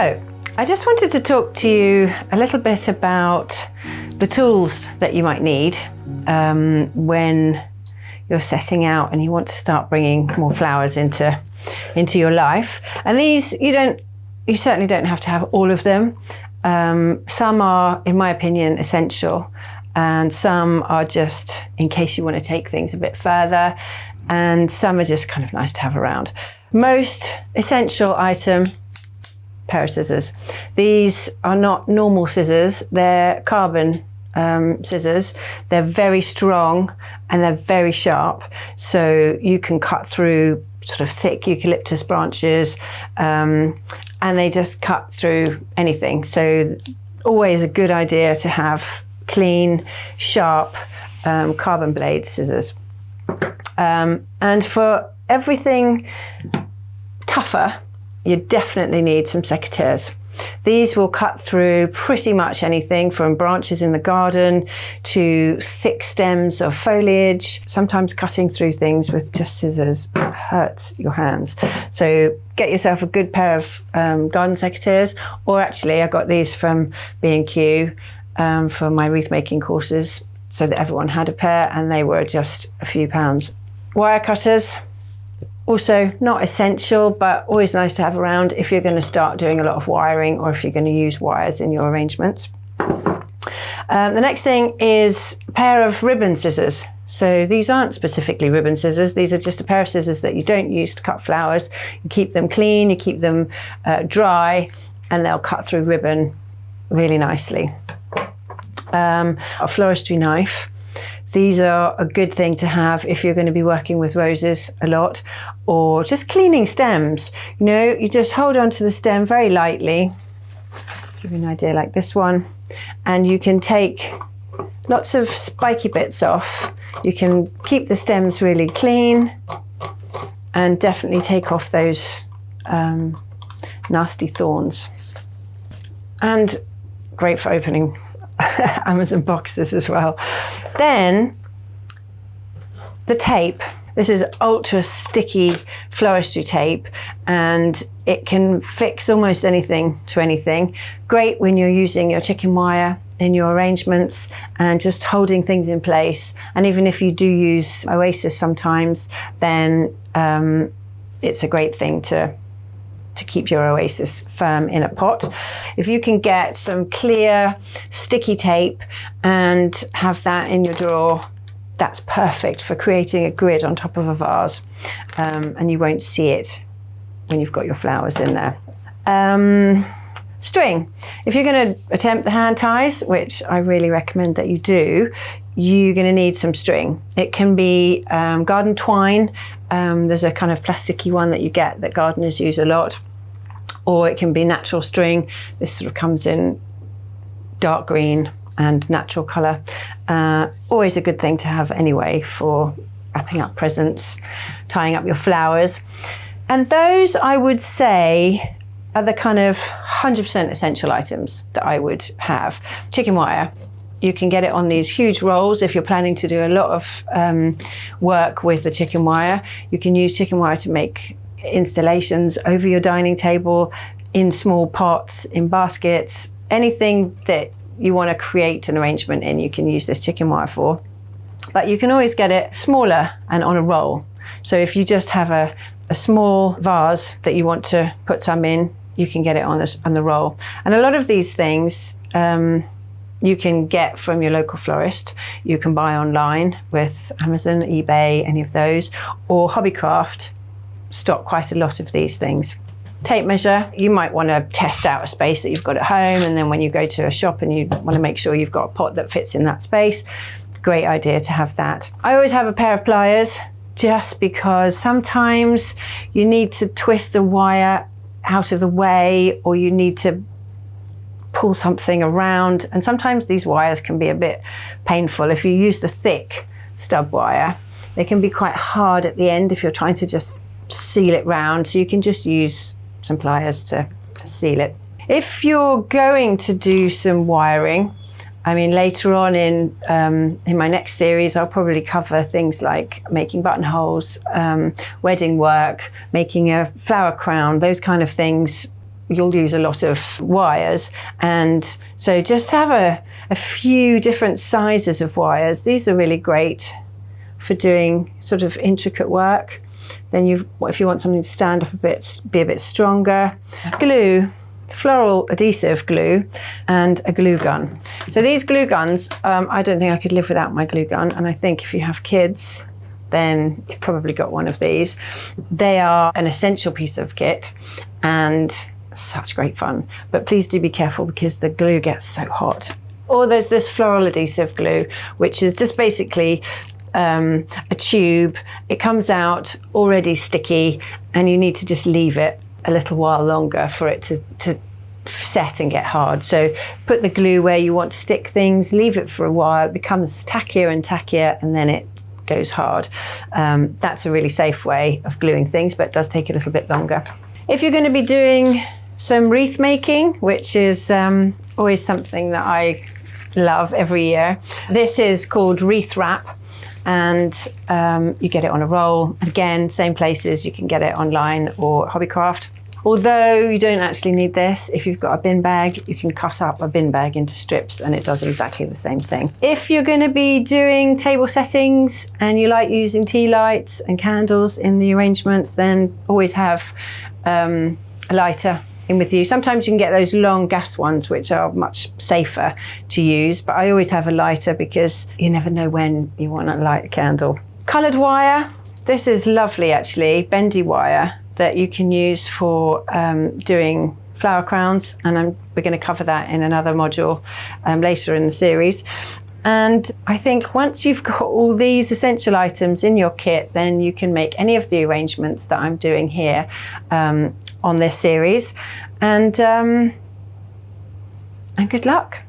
So I just wanted to talk to you a little bit about the tools that you might need when you're setting out and you want to start bringing more flowers into your life. And these, you certainly don't have to have all of them. Some are, in my opinion, essential, and some are just in case you want to take things a bit further, and some are just kind of nice to have around. Most essential item, pair of scissors. These are not normal scissors, they're carbon scissors. They're very strong and they're very sharp, so you can cut through sort of thick eucalyptus branches, and they just cut through anything. So always a good idea to have clean, sharp carbon blade scissors. And for everything tougher, you definitely need some secateurs. These will cut through pretty much anything from branches in the garden to thick stems of foliage. Sometimes cutting through things with just scissors hurts your hands. So get yourself a good pair of garden secateurs, or actually I got these from B&Q for my wreath making courses, so that everyone had a pair, and they were just a few pounds. Wire cutters, also not essential, but always nice to have around if you're going to start doing a lot of wiring, or if you're going to use wires in your arrangements. The next thing is a pair of ribbon scissors. So these aren't specifically ribbon scissors, these are just a pair of scissors that you don't use to cut flowers. You keep them clean, you keep them dry, and they'll cut through ribbon really nicely. A floristry knife. These are a good thing to have if you're going to be working with roses a lot, or just cleaning stems. You just hold on to the stem very lightly, give you an idea like this one, and you can take lots of spiky bits off. You can keep the stems really clean and definitely take off those nasty thorns. And great for opening Amazon boxes as well. Then the tape. This is ultra sticky floristry tape, and it can fix almost anything to anything. Great when you're using your chicken wire in your arrangements and just holding things in place. And even if you do use Oasis sometimes, then it's a great thing to keep your Oasis firm in a pot. If you can get some clear sticky tape and have that in your drawer, that's perfect for creating a grid on top of a vase, and you won't see it when you've got your flowers in there. String. If you're going to attempt the hand ties, which I really recommend that you do, you're going to need some string. It can be garden twine. There's a kind of plasticky one that you get that gardeners use a lot, or it can be natural string. This sort of comes in dark green and natural colour. Always a good thing to have anyway for wrapping up presents, tying up your flowers. And those, I would say, are the kind of 100% essential items that I would have. Chicken wire. You can get it on these huge rolls if you're planning to do a lot of work with the chicken wire. You can use chicken wire to make installations over your dining table, in small pots, in baskets, anything that you want to create an arrangement in, you can use this chicken wire for. But you can always get it smaller and on a roll. So if you just have a small vase that you want to put some in, you can get it on the roll. And a lot of these things you can get from your local florist. You can buy online with Amazon, eBay, any of those, or Hobbycraft stock quite a lot of these things. Tape measure. You might want to test out a space that you've got at home, and then when you go to a shop and you want to make sure you've got a pot that fits in that space, great idea to have that. I always have a pair of pliers, just because sometimes you need to twist a wire out of the way, or you need to pull something around, and sometimes these wires can be a bit painful. If you use the thick stub wire, they can be quite hard at the end if you're trying to just seal it round, so you can just use some pliers to seal it. If you're going to do some wiring, I mean, later on in my next series, I'll probably cover things like making buttonholes, wedding work, making a flower crown, those kind of things. you'll use a lot of wires, and so just have a few different sizes of wires. These are really great for doing sort of intricate work. Then if you want something to stand up a bit, be a bit stronger. Glue, floral adhesive glue, and a glue gun. So these glue guns, I don't think I could live without my glue gun, and I think if you have kids, then you've probably got one of these. They are an essential piece of kit and such great fun, but please do be careful because the glue gets so hot. Or there's this floral adhesive glue, which is just basically a tube. It comes out already sticky, and you need to just leave it a little while longer for it to set and get hard. So put the glue where you want to stick things, leave it for a while, it becomes tackier and tackier, and then it goes hard. That's a really safe way of gluing things, but it does take a little bit longer. If you're going to be doing some wreath making, which is always something that I love every year, this is called Wreath Wrap, and you get it on a roll. Again, same places, you can get it online or Hobbycraft. Although you don't actually need this, if you've got a bin bag, you can cut up a bin bag into strips and it does exactly the same thing. If you're going to be doing table settings and you like using tea lights and candles in the arrangements, then always have a lighter in with you. Sometimes you can get those long gas ones, which are much safer to use, but I always have a lighter because you never know when you want to light a candle. Coloured wire. This is lovely actually, bendy wire that you can use for doing flower crowns, and we're going to cover that in another module later in the series. And I think once you've got all these essential items in your kit, then you can make any of the arrangements that I'm doing here on this series, and good luck.